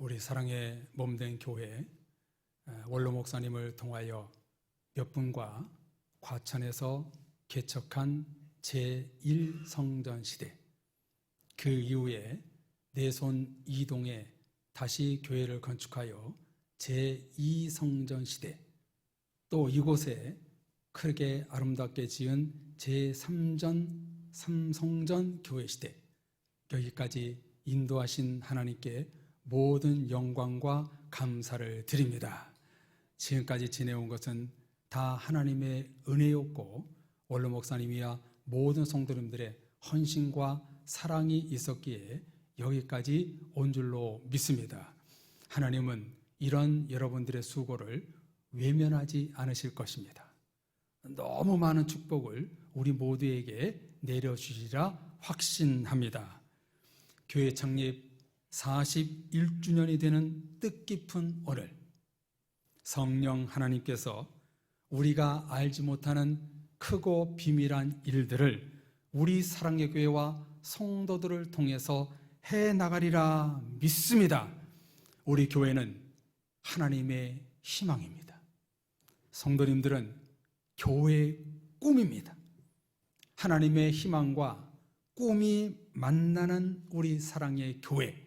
우리 사랑의 몸된 교회 원로 목사님을 통하여 몇 분과 과천에서 개척한 제1성전 시대, 그 이후에 내손 이동에 다시 교회를 건축하여 제2성전 시대, 또 이곳에 크게 아름답게 지은 제3성전 교회 시대, 여기까지 인도하신 하나님께 모든 영광과 감사를 드립니다. 지금까지 지내온 것은 다 하나님의 은혜였고 원로 목사님이야 모든 성도님들의 헌신과 사랑이 있었기에 여기까지 온 줄로 믿습니다. 하나님은 이런 여러분들의 수고를 외면하지 않으실 것입니다. 너무 많은 축복을 우리 모두에게 내려주시리라 확신합니다. 교회 창립 41주년이 되는 뜻깊은 오늘, 성령 하나님께서 우리가 알지 못하는 크고 비밀한 일들을 우리 사랑의 교회와 성도들을 통해서 해나가리라 믿습니다. 우리 교회는 하나님의 희망입니다. 성도님들은 교회의 꿈입니다. 하나님의 희망과 꿈이 만나는 우리 사랑의 교회,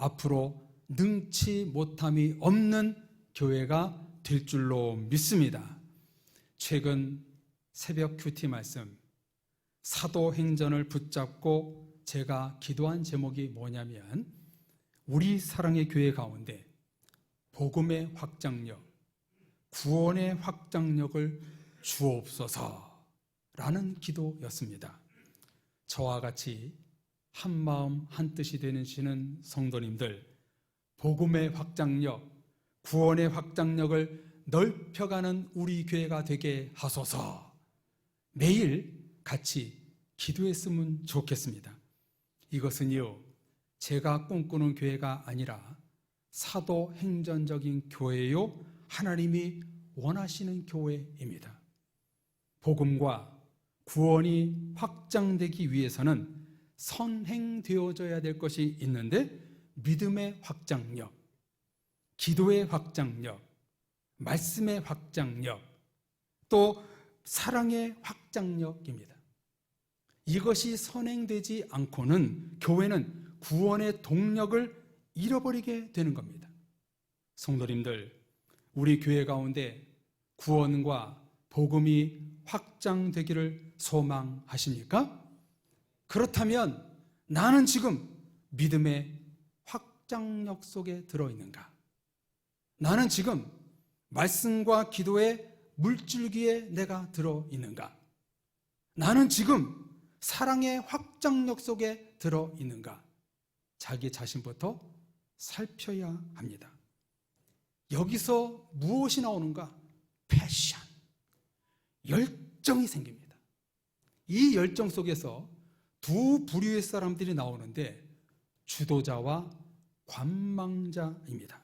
앞으로 능치 못함이 없는 교회가 될 줄로 믿습니다. 최근 새벽 큐티 말씀, 사도행전을 붙잡고 제가 기도한 제목이 뭐냐면, 우리 사랑의 교회 가운데 복음의 확장력, 구원의 확장력을 주옵소서라는 기도였습니다. 저와 같이 한마음 한뜻이 되시는 성도님들, 복음의 확장력, 구원의 확장력을 넓혀가는 우리 교회가 되게 하소서. 매일 같이 기도했으면 좋겠습니다. 이것은요, 제가 꿈꾸는 교회가 아니라 사도행전적인 교회요, 하나님이 원하시는 교회입니다. 복음과 구원이 확장되기 위해서는 선행되어져야 될 것이 있는데, 믿음의 확장력, 기도의 확장력, 말씀의 확장력, 또 사랑의 확장력입니다. 이것이 선행되지 않고는 교회는 구원의 동력을 잃어버리게 되는 겁니다. 성도님들, 우리 교회 가운데 구원과 복음이 확장되기를 소망하십니까? 그렇다면 나는 지금 믿음의 확장력 속에 들어있는가? 나는 지금 말씀과 기도의 물줄기에 내가 들어있는가? 나는 지금 사랑의 확장력 속에 들어있는가? 자기 자신부터 살펴야 합니다. 여기서 무엇이 나오는가? 패션, 열정이 생깁니다. 이 열정 속에서 두 부류의 사람들이 나오는데, 주도자와 관망자입니다.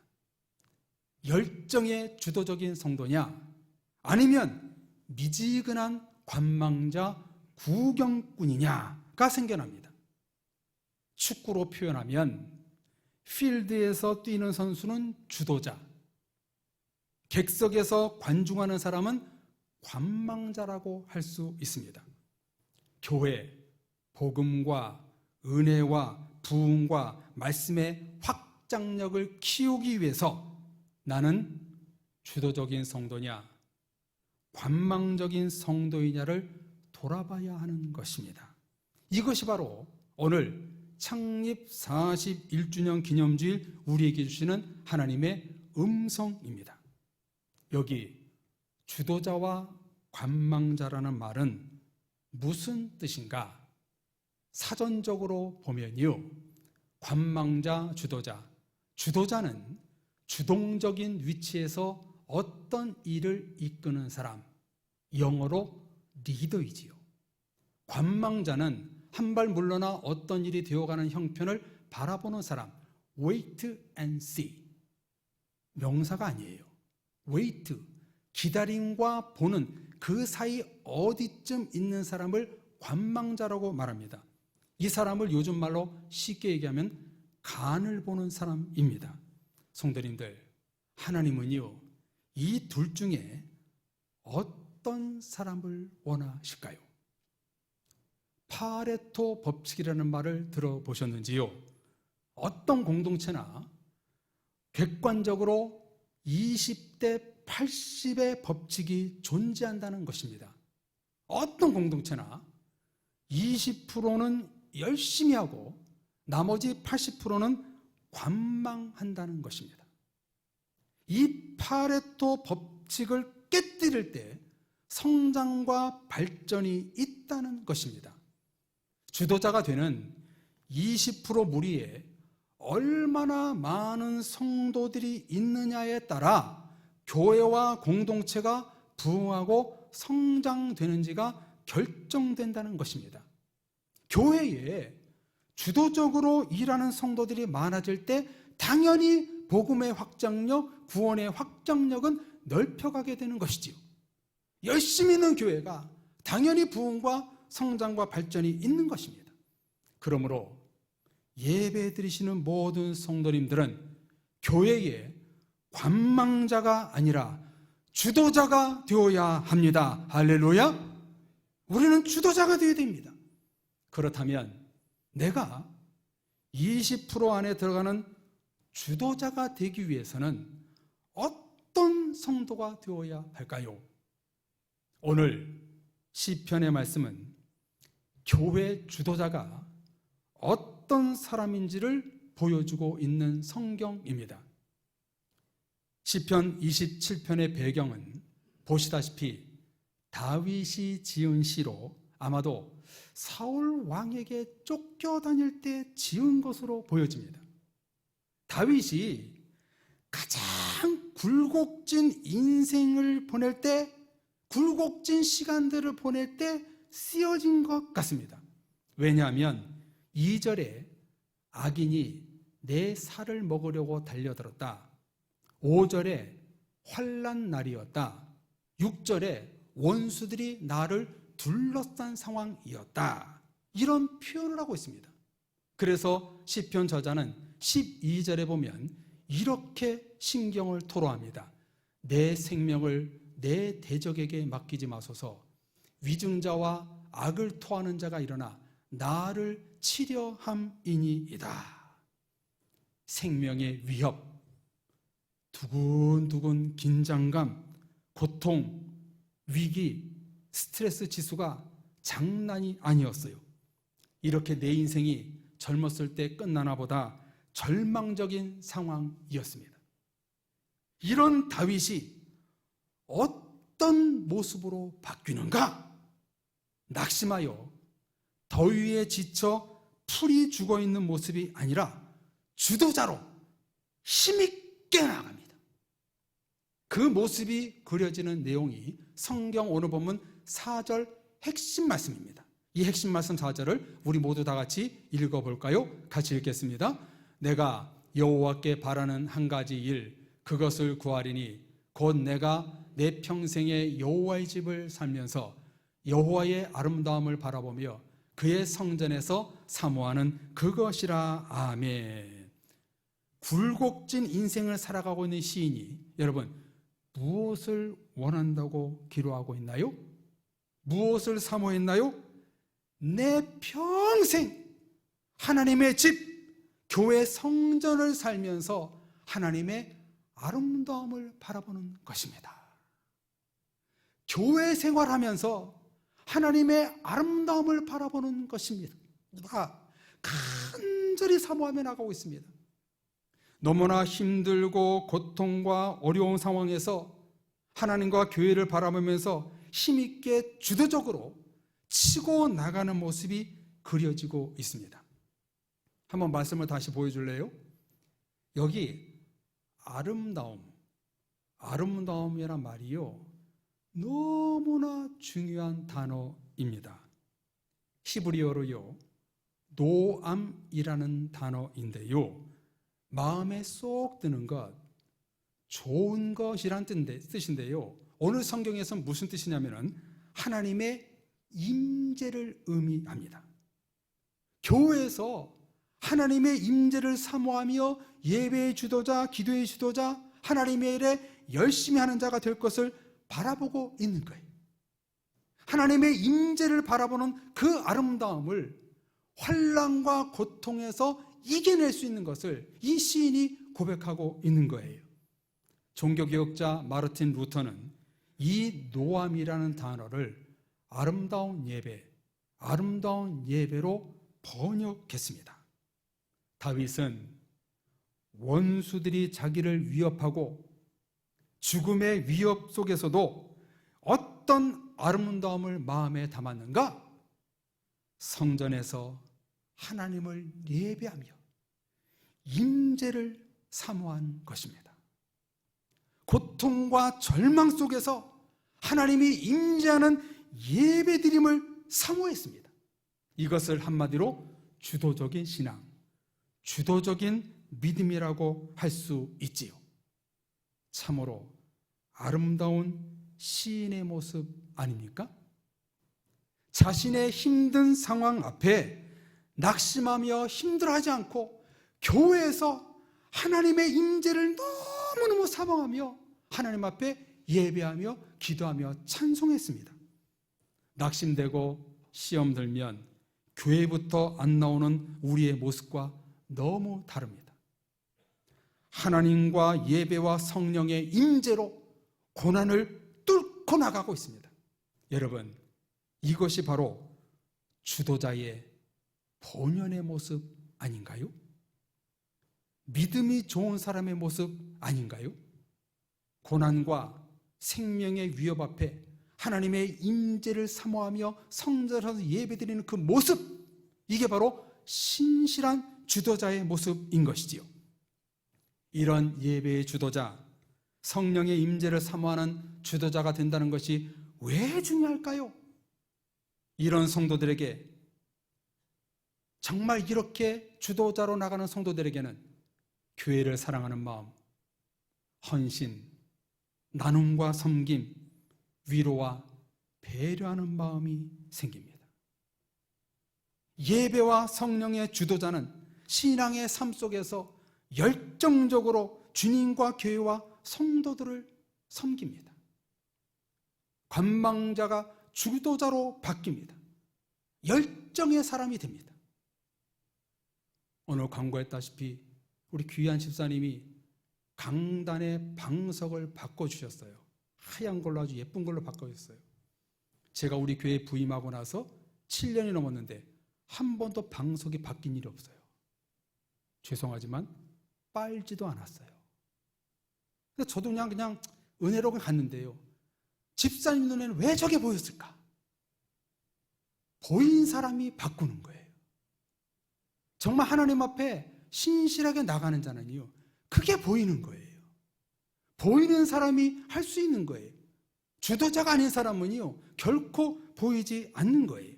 열정의 주도적인 성도냐, 아니면 미지근한 관망자 구경꾼이냐가 생겨납니다. 축구로 표현하면 필드에서 뛰는 선수는 주도자, 객석에서 관중하는 사람은 관망자라고 할 수 있습니다. 교회, 복음과 은혜와 부흥과 말씀의 확장력을 키우기 위해서 나는 주도적인 성도냐, 관망적인 성도이냐를 돌아봐야 하는 것입니다. 이것이 바로 오늘 창립 41주년 기념주일 우리에게 주시는 하나님의 음성입니다. 여기 주도자와 관망자라는 말은 무슨 뜻인가? 사전적으로 보면요, 관망자, 주도자는 주동적인 위치에서 어떤 일을 이끄는 사람, 영어로 리더이지요. 관망자는 한 발 물러나 어떤 일이 되어가는 형편을 바라보는 사람, wait and see. 명사가 아니에요. wait, 기다림과 보는 그 사이 어디쯤 있는 사람을 관망자라고 말합니다. 이 사람을 요즘 말로 쉽게 얘기하면 간을 보는 사람입니다. 성도님들, 하나님은요, 이 둘 중에 어떤 사람을 원하실까요? 파레토 법칙이라는 말을 들어보셨는지요? 어떤 공동체나 객관적으로 20대 80의 법칙이 존재한다는 것입니다. 어떤 공동체나 20%는 열심히 하고 나머지 80%는 관망한다는 것입니다. 이 파레토 법칙을 깨뜨릴 때 성장과 발전이 있다는 것입니다. 주도자가 되는 20% 무리에 얼마나 많은 성도들이 있느냐에 따라 교회와 공동체가 부흥하고 성장되는지가 결정된다는 것입니다. 교회에 주도적으로 일하는 성도들이 많아질 때 당연히 복음의 확장력, 구원의 확장력은 넓혀가게 되는 것이지요. 열심히 있는 교회가 당연히 부흥과 성장과 발전이 있는 것입니다. 그러므로 예배 드리시는 모든 성도님들은 교회의 관망자가 아니라 주도자가 되어야 합니다. 할렐루야! 우리는 주도자가 되어야 됩니다. 그렇다면 내가 20% 안에 들어가는 주도자가 되기 위해서는 어떤 성도가 되어야 할까요? 오늘 시편의 말씀은 교회 주도자가 어떤 사람인지를 보여주고 있는 성경입니다. 시편 27편의 배경은 보시다시피 다윗이 지은 시로 아마도 사울 왕에게 쫓겨다닐 때 지은 것으로 보여집니다. 다윗이 가장 굴곡진 인생을 보낼 때, 굴곡진 시간들을 보낼 때 쓰여진 것 같습니다. 왜냐하면 2절에 악인이 내 살을 먹으려고 달려들었다. 5절에 환난 날이었다. 6절에 원수들이 나를 둘러싼 상황이었다. 이런 표현을 하고 있습니다. 그래서 시편 저자는 12절에 보면 이렇게 심경을 토로합니다. 내 생명을 내 대적에게 맡기지 마소서. 위증자와 악을 토하는 자가 일어나 나를 치려 함이니이다. 생명의 위협, 두근두근 긴장감, 고통, 위기, 스트레스 지수가 장난이 아니었어요. 이렇게 내 인생이 젊었을 때 끝나나 보다 절망적인 상황이었습니다. 이런 다윗이 어떤 모습으로 바뀌는가? 낙심하여 더위에 지쳐 풀이 죽어있는 모습이 아니라 주도자로 힘있게 나갑니다. 그 모습이 그려지는 내용이 성경 오늘 본문 4절 핵심 말씀입니다. 이 핵심 말씀 4절을 우리 모두 다 같이 읽어볼까요? 같이 읽겠습니다. 내가 여호와께 바라는 한 가지 일, 그것을 구하리니 곧 내가 내 평생에 여호와의 집을 살면서 여호와의 아름다움을 바라보며 그의 성전에서 사모하는 그것이라. 아멘. 굴곡진 인생을 살아가고 있는 시인이 여러분 무엇을 원한다고 기도하고 있나요? 무엇을 사모했나요? 내 평생 하나님의 집, 교회 성전을 살면서 하나님의 아름다움을 바라보는 것입니다. 교회 생활하면서 하나님의 아름다움을 바라보는 것입니다. 간절히 사모하며 나가고 있습니다. 너무나 힘들고 고통과 어려운 상황에서 하나님과 교회를 바라보면서 힘있게 주도적으로 치고 나가는 모습이 그려지고 있습니다. 한번 말씀을 다시 보여줄래요? 여기 아름다움이란 말이요, 너무나 중요한 단어입니다. 히브리어로요, 노암이라는 단어인데요, 마음에 쏙 드는 것, 좋은 것이란 뜻인데요, 오늘 성경에서 무슨 뜻이냐면은 하나님의 임재를 의미합니다. 교회에서 하나님의 임재를 사모하며 예배의 주도자, 기도의 주도자, 하나님의 일에 열심히 하는 자가 될 것을 바라보고 있는 거예요. 하나님의 임재를 바라보는 그 아름다움을 환난과 고통에서 이겨낼 수 있는 것을 이 시인이 고백하고 있는 거예요. 종교개혁자 마르틴 루터는 이 노암이라는 단어를 아름다운 예배로 번역했습니다. 다윗은 원수들이 자기를 위협하고 죽음의 위협 속에서도 어떤 아름다움을 마음에 담았는가? 성전에서 하나님을 예배하며 임재를 사모한 것입니다. 고통과 절망 속에서 하나님이 임재하는 예배드림을 사모했습니다. 이것을 한마디로 주도적인 신앙, 주도적인 믿음이라고 할 수 있지요. 참으로 아름다운 시인의 모습 아닙니까? 자신의 힘든 상황 앞에 낙심하며 힘들어하지 않고 교회에서 하나님의 임재를 너무너무 사모하며 하나님 앞에 예배하며 기도하며 찬송했습니다. 낙심되고 시험 들면 교회부터 안 나오는 우리의 모습과 너무 다릅니다. 하나님과 예배와 성령의 임재로 고난을 뚫고 나가고 있습니다. 여러분, 이것이 바로 주도자의 본연의 모습 아닌가요? 믿음이 좋은 사람의 모습 아닌가요? 고난과 생명의 위협 앞에 하나님의 임재를 사모하며 성전에서 예배드리는 그 모습, 이게 바로 신실한 주도자의 모습인 것이지요. 이런 예배의 주도자, 성령의 임재를 사모하는 주도자가 된다는 것이 왜 중요할까요? 이런 성도들에게, 정말 이렇게 주도자로 나가는 성도들에게는 교회를 사랑하는 마음, 헌신, 나눔과 섬김, 위로와 배려하는 마음이 생깁니다. 예배와 성령의 주도자는 신앙의 삶 속에서 열정적으로 주님과 교회와 성도들을 섬깁니다. 관망자가 주도자로 바뀝니다. 열정의 사람이 됩니다. 오늘 광고했다시피 우리 귀한 집사님이 강단의 방석을 바꿔주셨어요. 하얀 걸로 아주 예쁜 걸로 바꿔주셨어요. 제가 우리 교회에 부임하고 나서 7년이 넘었는데 한 번도 방석이 바뀐 일이 없어요. 죄송하지만 빨지도 않았어요. 근데 저도 그냥 은혜로 갔는데요. 집사님 눈에는 왜 저게 보였을까? 보인 사람이 바꾸는 거예요. 정말 하나님 앞에 신실하게 나가는 자는요, 그게 보이는 거예요. 보이는 사람이 할 수 있는 거예요. 주도자가 아닌 사람은요, 결코 보이지 않는 거예요.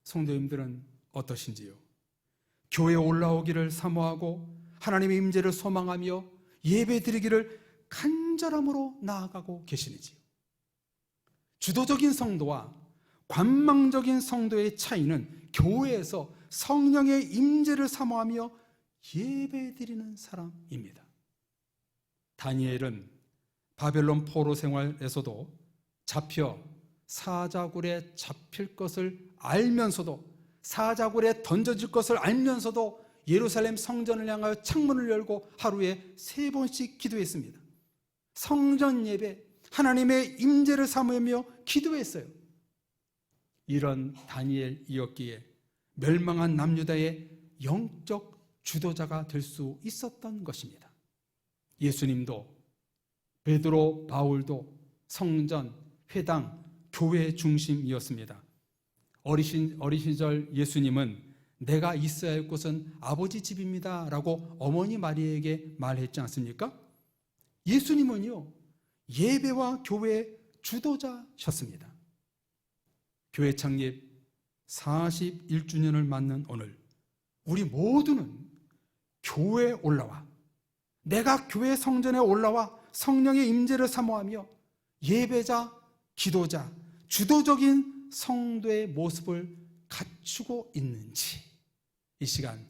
성도님들은 어떠신지요? 교회에 올라오기를 사모하고 하나님의 임재를 소망하며 예배드리기를 간절함으로 나아가고 계시는지요? 주도적인 성도와 관망적인 성도의 차이는 교회에서 성령의 임재를 사모하며 예배드리는 사람입니다. 다니엘은 바벨론 포로 생활에서도 잡혀 사자굴에 잡힐 것을 알면서도, 사자굴에 던져질 것을 알면서도 예루살렘 성전을 향하여 창문을 열고 하루에 3번씩 기도했습니다. 성전 예배, 하나님의 임재를 사모하며 기도했어요. 이런 다니엘이었기에 멸망한 남유다의 영적 주도자가 될 수 있었던 것입니다. 예수님도, 베드로, 바울도 성전, 회당, 교회 중심이었습니다. 어린 시절 예수님은 내가 있어야 할 곳은 아버지 집입니다 라고 어머니 마리아에게 말했지 않습니까? 예수님은요, 예배와 교회의 주도자셨습니다. 교회 창립 41주년을 맞는 오늘, 우리 모두는 교회에 올라와, 내가 교회 성전에 올라와 성령의 임재를 사모하며 예배자, 기도자, 주도적인 성도의 모습을 갖추고 있는지 이 시간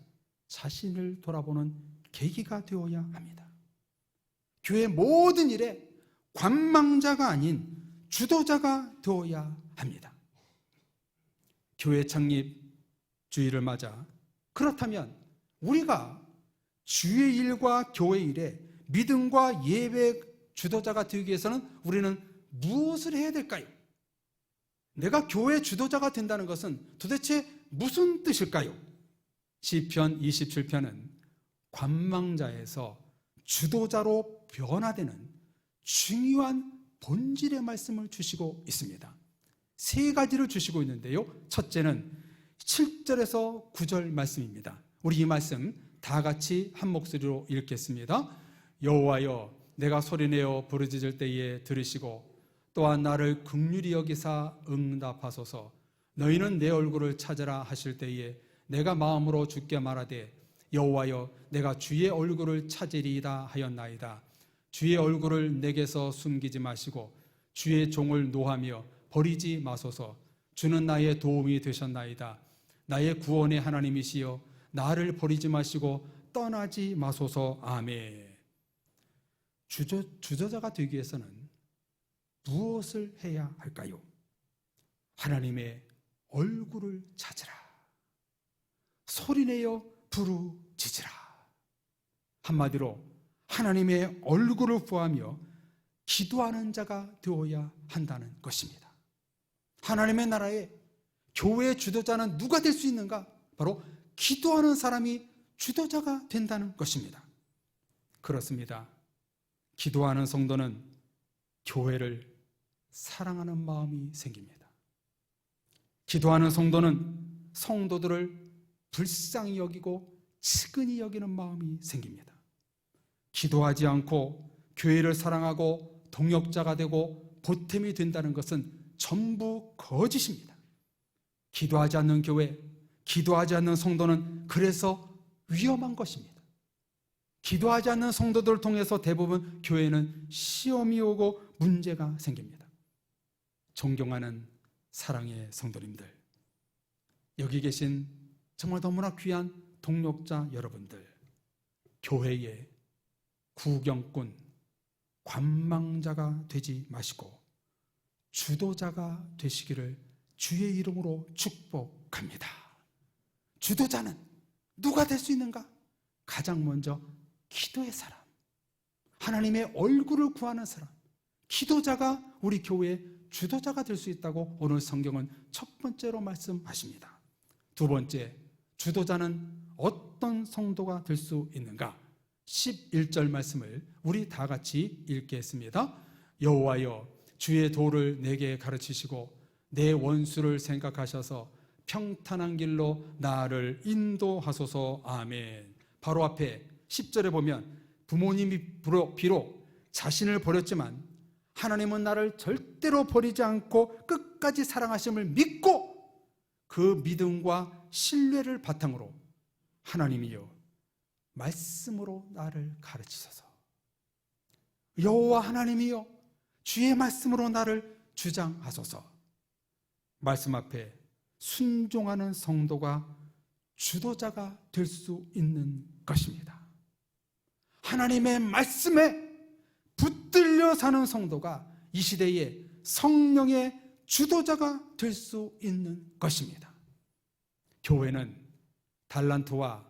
자신을 돌아보는 계기가 되어야 합니다. 교회 모든 일에 관망자가 아닌 주도자가 되어야 합니다. 교회 창립 주일을 맞아 그렇다면 우리가 주의 일과 교회 일에 믿음과 예배 주도자가 되기 위해서는 우리는 무엇을 해야 될까요? 내가 교회 주도자가 된다는 것은 도대체 무슨 뜻일까요? 시편 27편은 관망자에서 주도자로 변화되는 중요한 본질의 말씀을 주시고 있습니다. 세 가지를 주시고 있는데요. 첫째는 7절에서 9절 말씀입니다. 우리 이 말씀 다 같이 한 목소리로 읽겠습니다. 여호와여, 내가 소리내어 부르짖을 때에 들으시고 또한 나를 긍휼히 여기사 응답하소서. 너희는 내 얼굴을 찾으라 하실 때에 내가 마음으로 주께 말하되 여호와여, 내가 주의 얼굴을 찾으리이다 하였나이다. 주의 얼굴을 내게서 숨기지 마시고 주의 종을 노하며 버리지 마소서. 주는 나의 도움이 되셨나이다. 나의 구원의 하나님이시여, 나를 버리지 마시고 떠나지 마소서. 아멘. 주도자가 되기 위해서는 무엇을 해야 할까요? 하나님의 얼굴을 찾으라. 소리내어 부르짖으라. 한마디로 하나님의 얼굴을 구하며 기도하는 자가 되어야 한다는 것입니다. 하나님의 나라에 교회의 주도자는 누가 될 수 있는가? 바로 기도하는 사람이 주도자가 된다는 것입니다. 그렇습니다. 기도하는 성도는 교회를 사랑하는 마음이 생깁니다. 기도하는 성도는 성도들을 불쌍히 여기고 측은히 여기는 마음이 생깁니다. 기도하지 않고 교회를 사랑하고 동역자가 되고 보탬이 된다는 것은 전부 거짓입니다. 기도하지 않는 교회, 기도하지 않는 성도는 그래서 위험한 것입니다. 기도하지 않는 성도들을 통해서 대부분 교회는 시험이 오고 문제가 생깁니다. 존경하는 사랑의 성도님들, 여기 계신 정말 너무나 귀한 동역자 여러분들, 교회의 구경꾼, 관망자가 되지 마시고 주도자가 되시기를 주의 이름으로 축복합니다. 주도자는 누가 될 수 있는가? 가장 먼저 기도의 사람, 하나님의 얼굴을 구하는 사람, 기도자가 우리 교회의 주도자가 될 수 있다고 오늘 성경은 첫 번째로 말씀하십니다. 두 번째, 주도자는 어떤 성도가 될 수 있는가? 11절 말씀을 우리 다 같이 읽겠습니다. 여호와여, 주의 도를 내게 가르치시고 내 원수를 생각하셔서 평탄한 길로 나를 인도하소서. 아멘. 바로 앞에 10절에 보면 부모님이 비록 자신을 버렸지만 하나님은 나를 절대로 버리지 않고 끝까지 사랑하심을 믿고 그 믿음과 신뢰를 바탕으로 하나님이여 말씀으로 나를 가르치소서. 여호와 하나님이여 주의 말씀으로 나를 주장하소서. 말씀 앞에 순종하는 성도가 주도자가 될 수 있는 것입니다. 하나님의 말씀에 붙들려 사는 성도가 이 시대에 성령의 주도자가 될 수 있는 것입니다. 교회는 달란트와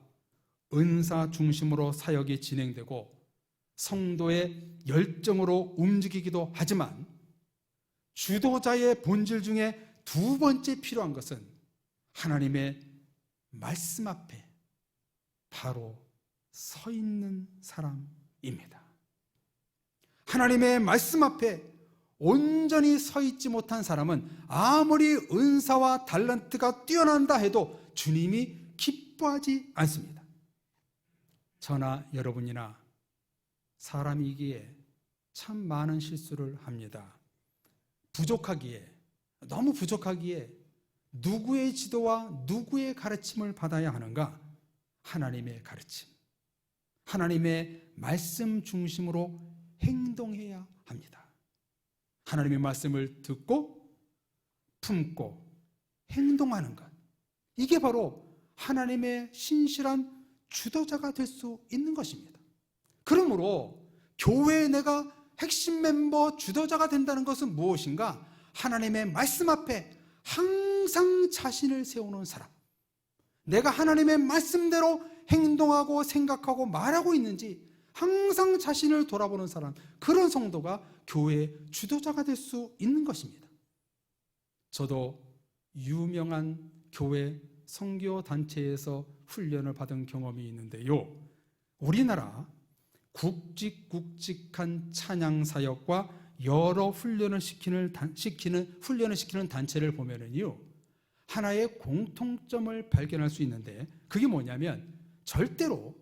은사 중심으로 사역이 진행되고 성도의 열정으로 움직이기도 하지만 주도자의 본질 중에 두 번째 필요한 것은 하나님의 말씀 앞에 바로 서 있는 사람입니다. 하나님의 말씀 앞에 온전히 서 있지 못한 사람은 아무리 은사와 달란트가 뛰어난다 해도 주님이 기뻐하지 않습니다. 저나 여러분이나 사람이기에 참 많은 실수를 합니다. 너무 부족하기에 누구의 지도와 누구의 가르침을 받아야 하는가? 하나님의 가르침, 하나님의 말씀 중심으로 행동해야 합니다. 하나님의 말씀을 듣고 품고 행동하는 것, 이게 바로 하나님의 신실한 주도자가 될 수 있는 것입니다. 그러므로 교회에 내가 핵심 멤버 주도자가 된다는 것은 무엇인가? 하나님의 말씀 앞에 항상 자신을 세우는 사람, 내가 하나님의 말씀대로 행동하고 생각하고 말하고 있는지 항상 자신을 돌아보는 사람, 그런 성도가 교회의 주도자가 될 수 있는 것입니다. 저도 유명한 교회 선교 단체에서 훈련을 받은 경험이 있는데요, 우리나라 굵직굵직한 찬양 사역과 여러 훈련을 시키는 단체를 보면은요, 하나의 공통점을 발견할 수 있는데, 그게 뭐냐면 절대로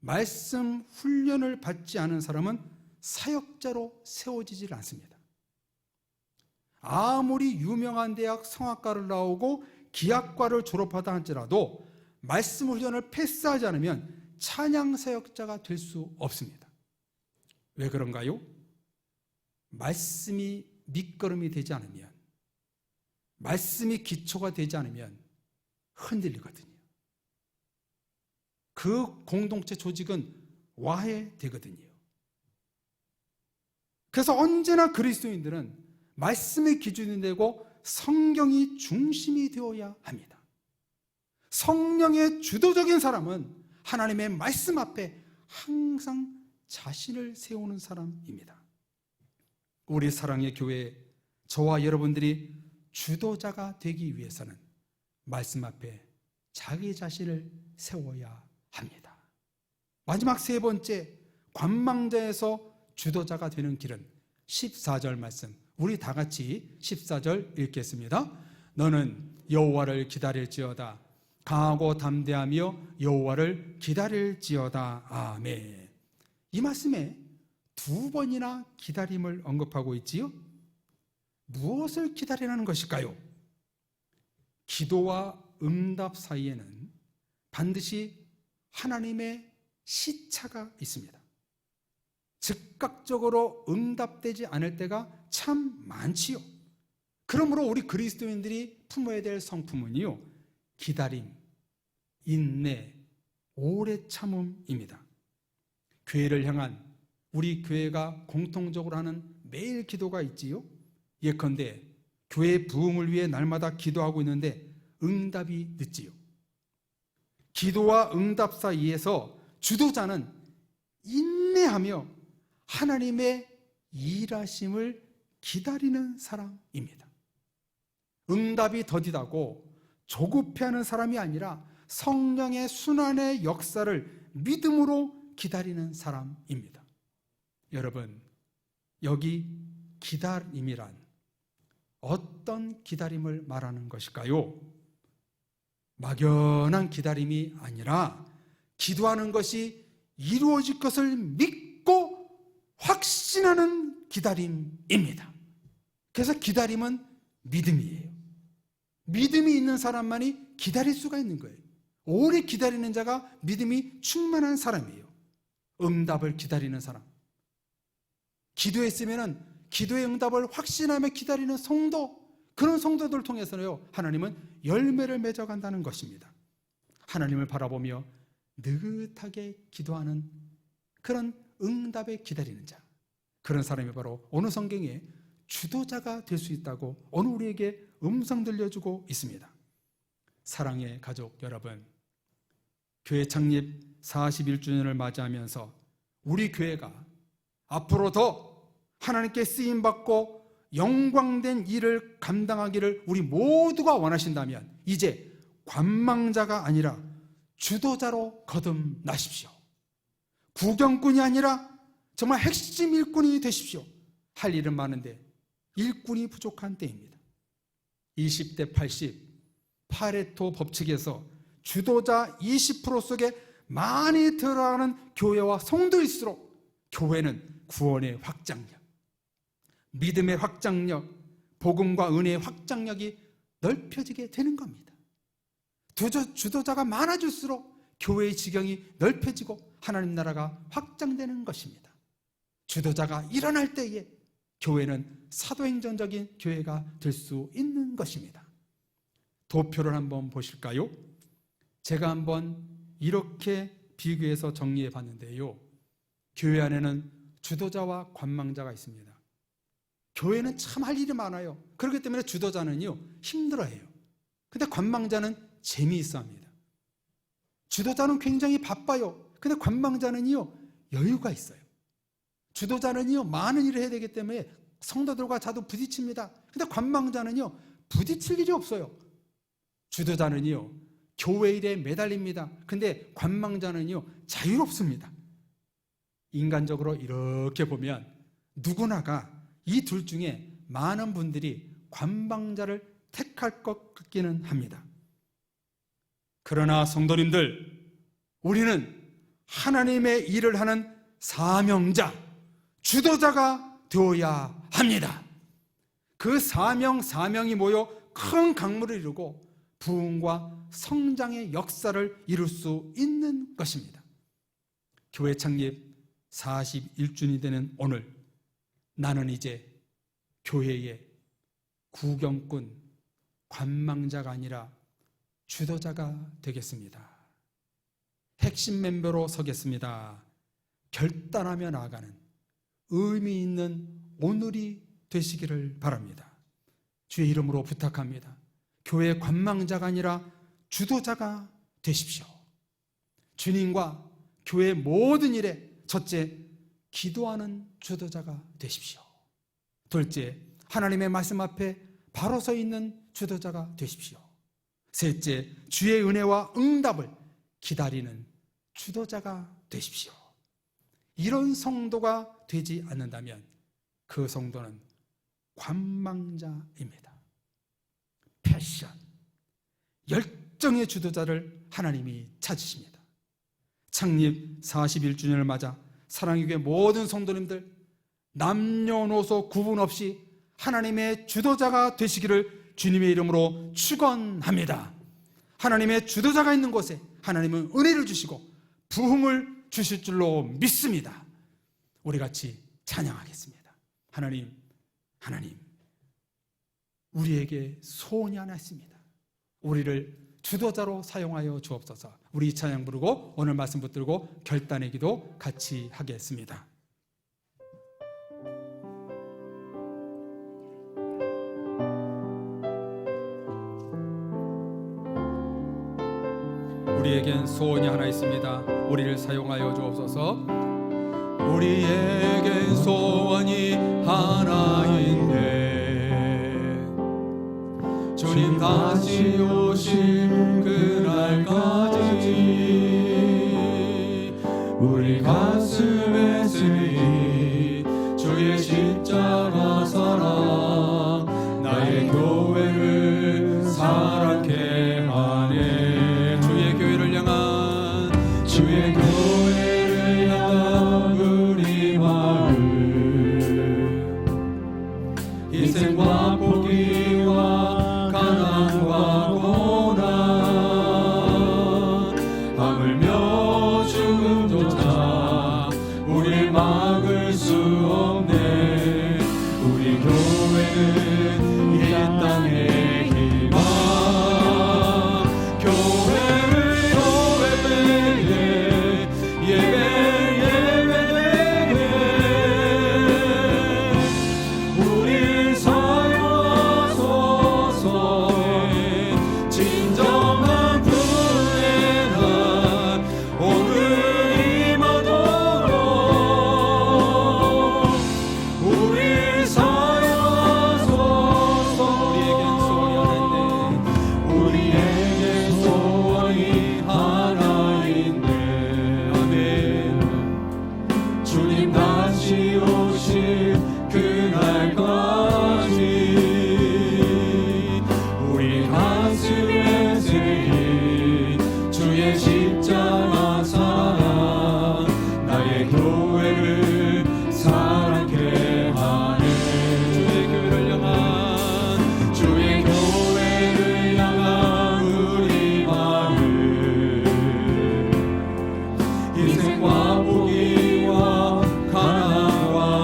말씀 훈련을 받지 않은 사람은 사역자로 세워지질 않습니다. 아무리 유명한 대학 성악과를 나오고 기악과를 졸업하다 할지라도 말씀 훈련을 패스하지 않으면 찬양 사역자가 될 수 없습니다. 왜 그런가요? 말씀이 밑거름이 되지 않으면, 말씀이 기초가 되지 않으면 흔들리거든요. 그 공동체 조직은 와해되거든요. 그래서 언제나 그리스도인들은 말씀의 기준이 되고 성경이 중심이 되어야 합니다. 성령의 주도적인 사람은 하나님의 말씀 앞에 항상 자신을 세우는 사람입니다. 우리 사랑의 교회, 저와 여러분들이 주도자가 되기 위해서는 말씀 앞에 자기 자신을 세워야 합니다. 마지막 세 번째, 관망자에서 주도자가 되는 길은 14절 말씀, 우리 다 같이 14절 읽겠습니다. 너는 여호와를 기다릴지어다. 강하고 담대하며 여호와를 기다릴지어다. 아멘. 이 말씀에 두 번이나 기다림을 언급하고 있지요. 무엇을 기다리라는 것일까요? 기도와 응답 사이에는 반드시 하나님의 시차가 있습니다. 즉각적으로 응답되지 않을 때가 참 많지요. 그러므로 우리 그리스도인들이 품어야 될 성품은요, 기다림, 인내, 오래 참음입니다. 교회를 향한 우리 교회가 공통적으로 하는 매일 기도가 있지요. 예컨대 교회 부흥을 위해 날마다 기도하고 있는데 응답이 늦지요. 기도와 응답 사이에서 주도자는 인내하며 하나님의 일하심을 기다리는 사람입니다. 응답이 더디다고 조급해하는 사람이 아니라 성령의 순환의 역사를 믿음으로 기다리는 사람입니다. 여러분, 여기 기다림이란 어떤 기다림을 말하는 것일까요? 막연한 기다림이 아니라 기도하는 것이 이루어질 것을 믿고 확신하는 기다림입니다. 그래서 기다림은 믿음이에요. 믿음이 있는 사람만이 기다릴 수가 있는 거예요. 오래 기다리는 자가 믿음이 충만한 사람이에요. 응답을 기다리는 사람. 기도했으면 기도의 응답을 확신하며 기다리는 성도, 그런 성도들을 통해서요, 하나님은 열매를 맺어간다는 것입니다. 하나님을 바라보며 느긋하게 기도하는 그런 응답에 기다리는 자, 그런 사람이 바로 오늘 성경에 주도자가 될 수 있다고 오늘 우리에게 음성 들려주고 있습니다. 사랑의 가족 여러분, 교회 창립 41주년을 맞이하면서 우리 교회가 앞으로 더 하나님께 쓰임받고 영광된 일을 감당하기를 우리 모두가 원하신다면 이제 관망자가 아니라 주도자로 거듭나십시오. 구경꾼이 아니라 정말 핵심 일꾼이 되십시오. 할 일은 많은데 일꾼이 부족한 때입니다. 20대 80 파레토 법칙에서 주도자 20% 속에 많이 들어가는 교회와 성도일수록 교회는 구원의 확장력, 믿음의 확장력, 복음과 은혜의 확장력이 넓혀지게 되는 겁니다. 주도자가 많아질수록 교회의 지경이 넓혀지고 하나님 나라가 확장되는 것입니다. 주도자가 일어날 때에 교회는 사도행전적인 교회가 될 수 있는 것입니다. 도표를 한번 보실까요? 제가 한번 이렇게 비교해서 정리해 봤는데요. 교회 안에는 주도자와 관망자가 있습니다. 교회는 참 할 일이 많아요. 그렇기 때문에 주도자는요, 힘들어해요. 근데 관망자는 재미있어 합니다. 주도자는 굉장히 바빠요. 근데 관망자는요, 여유가 있어요. 주도자는요, 많은 일을 해야 되기 때문에 성도들과 자주 부딪힙니다. 근데 관망자는요, 부딪힐 일이 없어요. 주도자는요, 교회 일에 매달립니다. 근데 관망자는요, 자유롭습니다. 인간적으로 이렇게 보면 누구나가 이 둘 중에 많은 분들이 관망자를 택할 것 같기는 합니다. 그러나 성도님들, 우리는 하나님의 일을 하는 사명자, 주도자가 되어야 합니다. 그 사명이 모여 큰 강물을 이루고 부흥과 성장의 역사를 이룰 수 있는 것입니다. 교회 창립 41주년이 되는 오늘, 나는 이제 교회의 구경꾼, 관망자가 아니라 주도자가 되겠습니다. 핵심 멤버로 서겠습니다. 결단하며 나아가는 의미 있는 오늘이 되시기를 바랍니다. 주의 이름으로 부탁합니다. 교회 관망자가 아니라 주도자가 되십시오. 주님과 교회 모든 일에 첫째, 기도하는 주도자가 되십시오. 둘째, 하나님의 말씀 앞에 바로 서 있는 주도자가 되십시오. 셋째, 주의 은혜와 응답을 기다리는 주도자가 되십시오. 이런 성도가 되지 않는다면 그 성도는 관망자입니다. 패션, 열정의 주도자를 하나님이 찾으십니다. 창립 41주년을 맞아 사랑의교회 모든 성도님들, 남녀노소 구분 없이 하나님의 주도자가 되시기를 주님의 이름으로 축원합니다. 하나님의 주도자가 있는 곳에 하나님은 은혜를 주시고 부흥을 주실 줄로 믿습니다. 우리 같이 찬양하겠습니다. 하나님, 우리에게 소원이 하나 있습니다. 우리를 주도자로 사용하여 주옵소서. 우리 이 찬양 부르고 오늘 말씀 붙들고 결단의 기도 같이 하겠습니다. 우리에겐 소원이 하나 있습니다. 우리를 사용하여 주옵소서. 우리에겐 소원이 하나 있네. 주님 다시 오실 그날까지 우리 가슴에 쓰인 주의 십자가 사랑, 나의 교회를 사랑케 하네. 주의 교회를 향한 우리 마음, 희생과 포기와 가난과 고난, 하물며 죽음조차 우릴 막을 수 없네. 우리 교회는 이 땅의 희망, 우릴 사용하소서. 진정한 부흥의 날 오늘 임하도록 우릴 사용하소서. 우리에겐 소원이 하나 있네. 아멘. 주님 다시 오실 그날까지 우리 가슴에 새긴 주의 십자가 사랑, 나의 교회를 사랑케 하네. 주의 교회를 향한 우리 마음, 희생과 포기와 가난과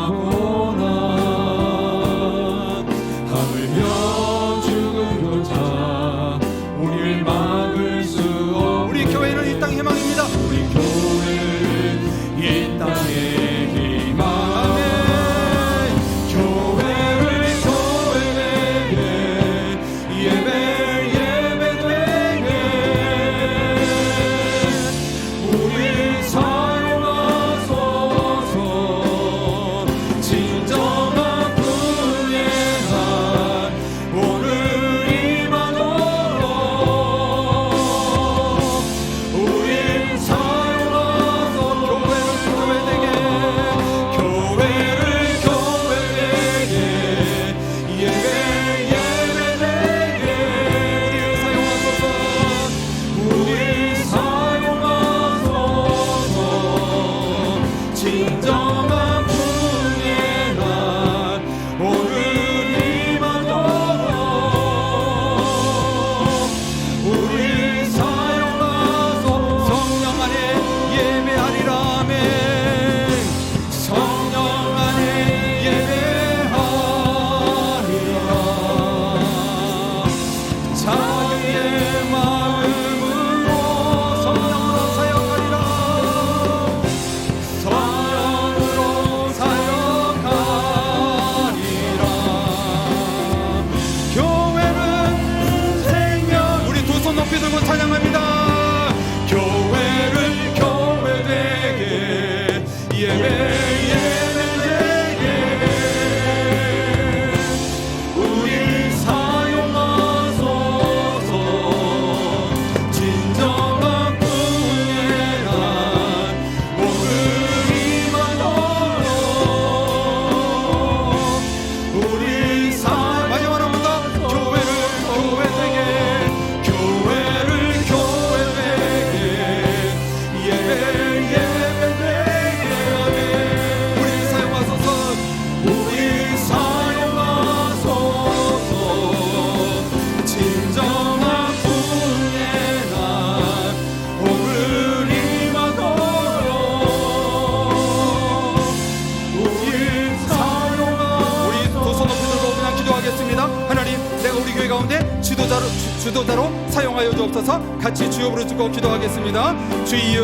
가운데 주도자로 사용하여 주옵소서. 같이 주여 부르짖고 기도하겠습니다. 주여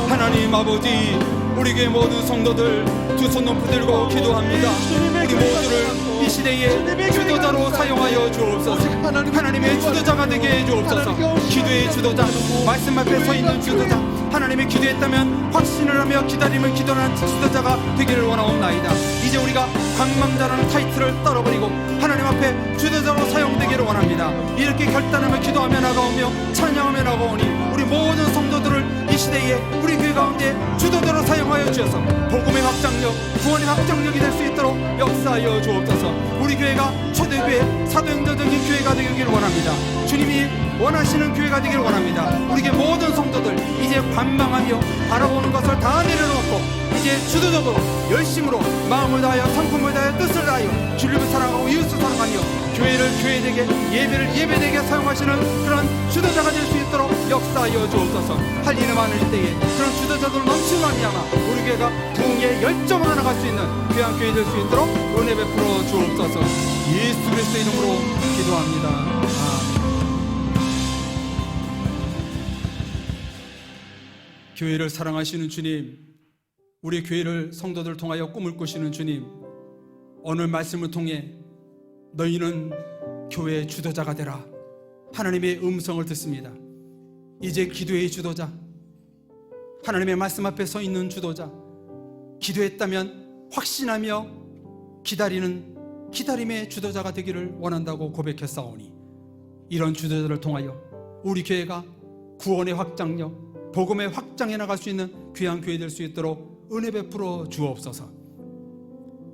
하나님 아버지, 우리 교회 모든 성도들 두 손 높이 들고 기도합니다. 우리 모두를 이 시대에 주도자로 사용하여 주옵소서. 하나님의 주도자가 되게 해 주옵소서. 기도의 주도자, 말씀 앞에 서 있는 주도자, 하나님의 기도했다면 확신을 하며 기다림을 기도하는 주도자가 되기를 원하옵나이다. 이제 우리가 방망자라는 타이틀을 떨어버리고 하나님 앞에 주도자로 사용되기를 원합니다. 이렇게 결단하며 기도하며 나가오며 찬양하며 나가오니 우리 모든 성도들을 이 시대에 우리 교회 가운데 주도자로 사용하여 주셔서 복음의 확장력, 구원의 확장력이 될 수 있도록 역사하여 주옵소서. 우리 교회가 초대교회, 사도행전적인 교회가 되기를 원합니다. 주님이 원하시는 교회가 되기를 원합니다. 우리 교회 모든 성도들 이제 관망하며 바라보는 것을 다 내려놓고 이제 주도적으로 열심으로 마음을 다하여 성품을 다하여 뜻을 다하여 주님을 사랑하고 이웃을 사랑하며 교회를 교회되게, 예배를 예배되게 사용하시는 그런 주도자가 될 수 있도록 역사하여 주옵소서. 할 일이 많을 때에 그런 주도자들 넘치는 말미암아 우리 교회가 부흥의 열정으로 나갈 수 있는 귀한 교회 될 수 있도록 은혜 베풀어 주옵소서. 예수 그리스도 이름으로 기도합니다. 아멘. 교회를 사랑하시는 주님, 우리 교회를 성도들 통하여 꿈을 꾸시는 주님, 오늘 말씀을 통해 너희는 교회의 주도자가 되라, 하나님의 음성을 듣습니다. 이제 기도의 주도자, 하나님의 말씀 앞에 서 있는 주도자, 기도했다면 확신하며 기다리는 기다림의 주도자가 되기를 원한다고 고백했사오니 이런 주도자를 통하여 우리 교회가 구원의 확장력, 복음의 확장해 나갈 수 있는 귀한 교회 될 수 있도록 은혜 베풀어 주옵소서.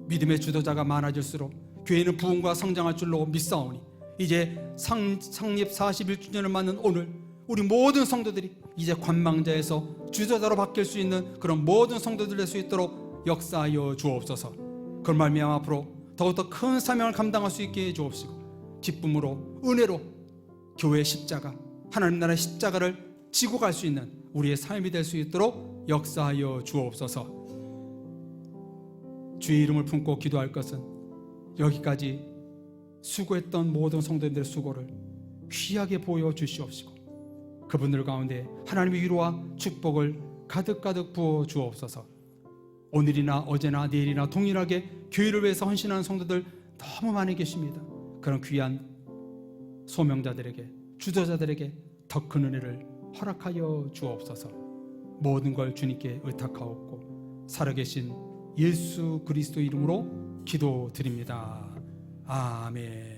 믿음의 주도자가 많아질수록 교회는 부흥과 성장할 줄로 믿사오니 이제 창립 41주년을 맞는 오늘 우리 모든 성도들이 이제 관망자에서 주도자로 바뀔 수 있는 그런 모든 성도들 될 수 있도록 역사하여 주옵소서. 그런 말미암아 앞으로 더욱더 큰 사명을 감당할 수 있게 해 주옵시고 기쁨으로 은혜로 교회의 십자가, 하나님 나라의 십자가를 지고 갈 수 있는 우리의 삶이 될 수 있도록 역사하여 주옵소서. 주의 이름을 품고 기도할 것은 여기까지 수고했던 모든 성도님들의 수고를 귀하게 보여주시옵시고 그분들 가운데 하나님의 위로와 축복을 가득가득 부어 주옵소서. 오늘이나 어제나 내일이나 동일하게 교회를 위해서 헌신하는 성도들 너무 많이 계십니다. 그런 귀한 소명자들에게, 주도자들에게 더 큰 은혜를 허락하여 주옵소서. 모든 걸 주님께 의탁하옵고 살아계신 예수 그리스도 이름으로 기도드립니다. 아멘.